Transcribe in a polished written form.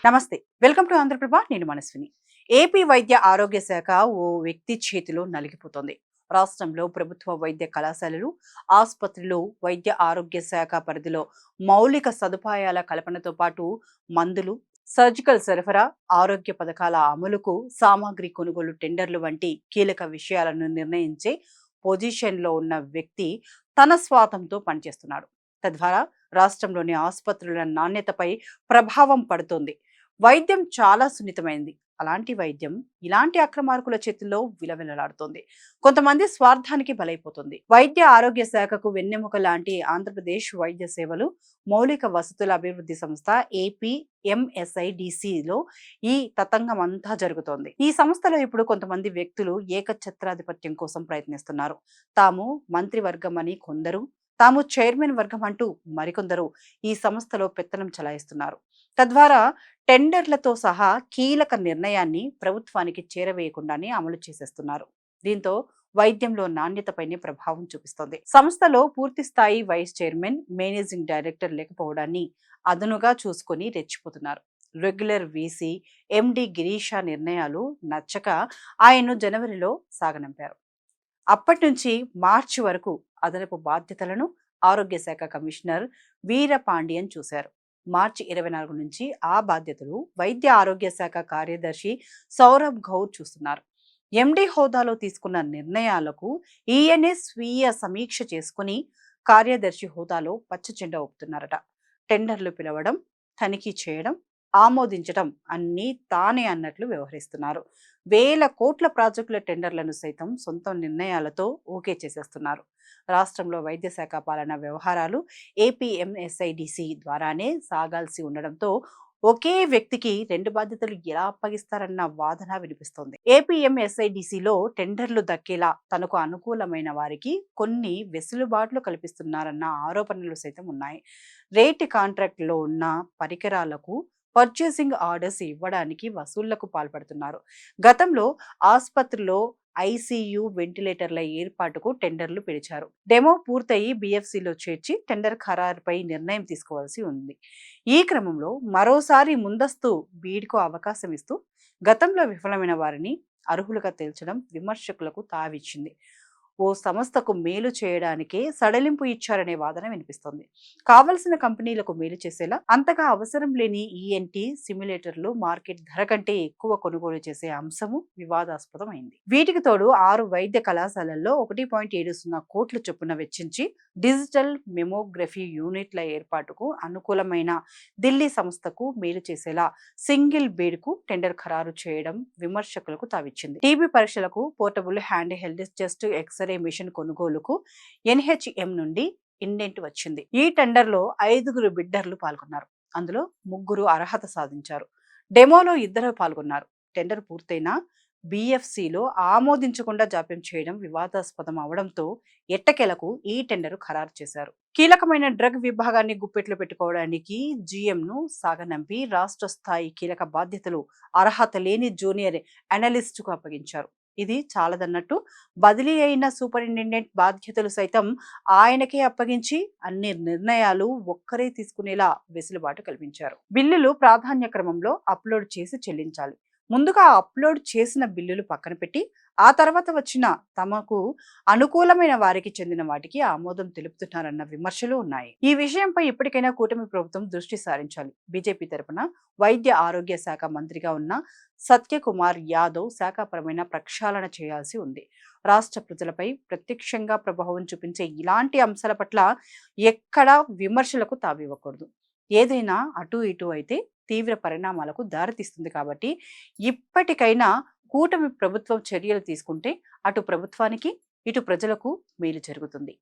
నమస్తే. Welcome to Andhraprabha. నేను Manaswini. AP వైద్య ఆరోగ్య శాఖ ఓ వ్యక్తి చేతిలో నలిగిపోతోంది. రాష్ట్రంలో ప్రభుత్వ వైద్య కళాశాలలు, ఆసుపత్రులు వైద్య ఆరోగ్య శాఖ పరిధిలో మౌలిక సదుపాయాల కల్పనతో పాటు మందులు, సర్జికల్ సరఫరా, ఆరోగ్య పథకాల అమలుకు సామాగ్రి కొనుగోలు టెండర్లు వంటి కీలక విషయాలను నిర్ణయించే పొజిషన్లో ఉన్న వ్యక్తి తన స్వార్థంతో పనిచేస్తున్నాడు. తద్వారా రాష్ట్రంలోని ఆసుపత్రుల నాణ్యతపై ప్రభావం పడుతోంది. వైద్యం చాలా సున్నితమైంది. అలాంటి వైద్యం ఇలాంటి అక్రమార్కుల చేతుల్లో విలవిలలాడుతోంది. కొంతమంది స్వార్థానికి బలైపోతుంది. వైద్య ఆరోగ్య శాఖకు వెన్నెముక లాంటి ఆంధ్రప్రదేశ్ వైద్య సేవలు మౌలిక వసతుల అభివృద్ధి సంస్థ ఏపీ ఎంఎస్ఐడిసిలో ఈ తతంగం అంతా జరుగుతోంది. ఈ సంస్థలో ఇప్పుడు కొంతమంది వ్యక్తులు ఏకఛత్రాధిపత్యం కోసం ప్రయత్నిస్తున్నారు. తాము మంత్రివర్గం అని కొందరు, తాము చైర్మన్ వర్గం అంటూ మరికొందరు ఈ సంస్థలో పెత్తనం చలాయిస్తున్నారు. తద్వారా టెండర్లతో సహా కీలక నిర్ణయాన్ని ప్రభుత్వానికి చేరవేయకుండానే అమలు చేసేస్తున్నారు. దీంతో వైద్యంలో నాణ్యతపైనే ప్రభావం చూపిస్తోంది. సంస్థలో పూర్తి స్థాయి వైస్ చైర్మన్, మేనేజింగ్ డైరెక్టర్ లేకపోవడాన్ని అదనుగా చూసుకొని రెచ్చిపోతున్నారు. రెగ్యులర్ వీసీ ఎండి గిరీష నిర్ణయాలు నచ్చక ఆయన్ను జనవరిలో సాగనంపారు. అప్పటి నుంచి మార్చి వరకు అదనపు బాధ్యతలను ఆరోగ్య శాఖ కమిషనర్ వీరపాండియన్ చూశారు. మార్చి 24 నుంచి ఆ బాధ్యతలు వైద్య ఆరోగ్య శాఖ కార్యదర్శి సౌరభ్ గౌర్ చూస్తున్నారు. ఎండి హోదాలో తీసుకున్న నిర్ణయాలకు ఈయనే స్వీయ సమీక్ష చేసుకుని కార్యదర్శి హోదాలో పచ్చజెండా ఊపుతున్నారట. టెండర్లు పిలవడం, తనిఖీ చేయడం, ఆమోదించడం అన్నీ తానే అన్నట్లు వ్యవహరిస్తున్నారు. వేల కోట్ల ప్రాజెక్టుల టెండర్లను సైతం సొంత నిర్ణయాలతో ఓకే చేసేస్తున్నారు. రాష్ట్రంలో వైద్య శాఖ పాలన వ్యవహారాలు ఏపీఎంఎస్ఐడిసి ద్వారానే సాగాల్సి ఉండడంతో ఒకే వ్యక్తికి రెండు బాధ్యతలు ఎలా అప్పగిస్తారన్న వాదన వినిపిస్తోంది. ఏపీఎంఎస్ఐడిసిలో టెండర్లు దక్కేలా తనకు అనుకూలమైన వారికి కొన్ని వెసులుబాట్లు కల్పిస్తున్నారన్న ఆరోపణలు సైతం ఉన్నాయి. రేట్ కాంట్రాక్ట్లో ఉన్న పరికరాలకు పర్చేసింగ్ ఆర్డర్స్ ఇవ్వడానికి వసూళ్లకు పాల్పడుతున్నారు. గతంలో ఆసుపత్రిలో ఐసీయూ వెంటిలేటర్ల ఏర్పాటుకు టెండర్లు పిలిచారు. డెమో పూర్తయి బిఎఫ్సిలో చేర్చి టెండర్ ఖరారుపై నిర్ణయం తీసుకోవాల్సి ఉంది. ఈ క్రమంలో మరోసారి ముందస్తు బీడ్కు అవకాశం ఇస్తూ గతంలో విఫలమైన వారిని అర్హులుగా తేల్చడం విమర్శకులకు తావిచ్చింది. ఓ సంస్థకు మేలు చేయడానికే సడలింపు ఇచ్చారనే వాదన వినిపిస్తోంది. కావలసిన కంపెనీలకు మేలు చేసేలా అంతగా అవసరం లేని ఈఎన్టీ సిమ్యులేటర్లు మార్కెట్ ధర కంటే ఎక్కువ కొనుగోలు చేసే అంశము వివాదాస్పదమైంది. వీటికి తోడు 6 వైద్య కళాశాలల్లో 1.70 కోట్ల చొప్పున వెచ్చించి డిజిటల్ మెమోగ్రఫీ యూనిట్ల ఏర్పాటుకు అనుకూలమైన ఢిల్లీ సంస్థకు మేలు చేసేలా సింగిల్ బీడ్కు టెండర్ ఖరారు చేయడం విమర్శకులకు తావిచ్చింది. టీబీ పరీక్షలకు portable hand held chest x ray machine కొనుగోలుకు ఎన్హెచ్ఎం నుండి ఇండెంట్ వచ్చింది. ఈ టెండర్లో 5 బిడ్డర్లు పాల్గొన్నారు. అందులో 3 అర్హత సాధించారు. డెమోలో 2 పాల్గొన్నారు. టెండర్ పూర్తయినా బిఎఫ్సిలో ఆమోదించకుండా జాప్యం చేయడం వివాదాస్పదం అవడంతో ఎట్టకేలకు ఈ టెండర్ ఖరారు చేశారు. కీలకమైన డ్రగ్ విభాగాన్ని గుప్పెట్లో పెట్టుకోవడానికి జీఎంను సాగనంపి రాష్ట్ర స్థాయి కీలక బాధ్యతలు అర్హత లేని జూనియర్ అనలిస్టుకు అప్పగించారు. ఇది చాలదన్నట్టు బదిలీ అయిన సూపరింటెండెంట్ బాధ్యతలు సైతం ఆయనకే అప్పగించి అన్ని నిర్ణయాలు ఒక్కరే తీసుకునేలా వెసులుబాటు కల్పించారు. బిల్లులు ప్రాధాన్య క్రమంలో అప్లోడ్ చేసి చెల్లించాలి. ముందుగా అప్లోడ్ చేసిన బిల్లులు పక్కన పెట్టి ఆ తర్వాత వచ్చిన తమకు అనుకూలమైన వారికి చెందిన వాటికి ఆమోదం తెలుపుతున్నారన్న విమర్శలు ఉన్నాయి. ఈ విషయంపై ఇప్పటికైనా కూటమి ప్రభుత్వం దృష్టి సారించాలి. బీజేపీ తరపున వైద్య ఆరోగ్య శాఖ మంత్రిగా ఉన్న సత్యకుమార్ యాదవ్ శాఖాపరమైన ప్రక్షాళన చేయాల్సి ఉంది. రాష్ట్ర ప్రజలపై ప్రత్యక్షంగా ప్రభావం చూపించే ఇలాంటి అంశాల పట్ల ఎక్కడా విమర్శలకు తావివ్వకూడదు. ఏదైనా అటు ఇటు అయితే తీవ్ర పరిణామాలకు దారితీస్తుంది. కాబట్టి ఇప్పటికైనా కూటమి ప్రభుత్వం చర్యలు తీసుకుంటే అటు ప్రభుత్వానికి, ఇటు ప్రజలకు మేలు జరుగుతుంది.